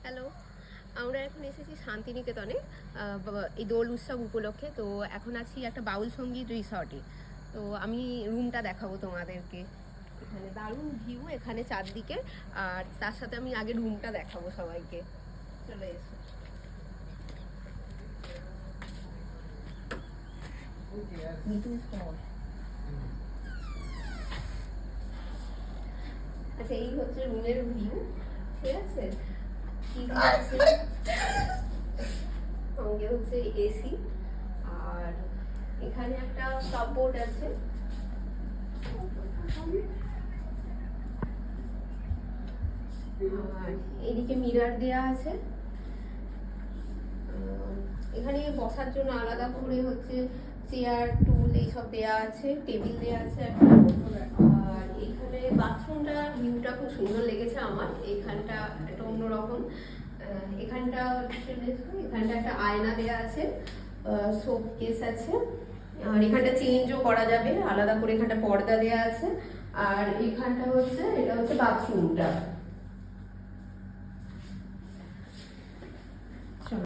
Hello, আমরা এখন এসেছি শান্তিনিকেতনে এই দোল উৎসব উপলক্ষে। তো এখন আছি একটা বাউল সঙ্গীত রিসর্টে। তো আমি রুমটা দেখাবো তোমাদেরকে। এখানে দারুণ ভিউ এখানে চারদিকে, আর তার সাথে আমি আগে রুমটা দেখাবো সবাইকে। চলে এসো। আচ্ছা, এই হচ্ছে রুমের ভিউ, ঠিক আছে। টিভি আছে, সঙ্গে হচ্ছে এসি, আর এখানে একটা কাপবোর্ড আছে। আর এদিকে মিরর দেয়া আছে। এখানে বসার জন্য আলাদা করে হচ্ছে চেয়ার টুল এইসব দেয়া আছে, টেবিল দেয়া আছে একটা। আর এখানে বাথরুমটা ভিউটা খুব সুন্দর লেগেছে আমার। এখানটা একটা অন্যরকম, এখানটা একটা আয়না দেয়া আছে, সোপ কেস আছে, আর এখানটা চেঞ্জও করা যাবে আলাদা করে। এখানটা পর্দা দেয়া আছে। আর এখানটা হচ্ছে এটা হচ্ছে বাথরুমটা।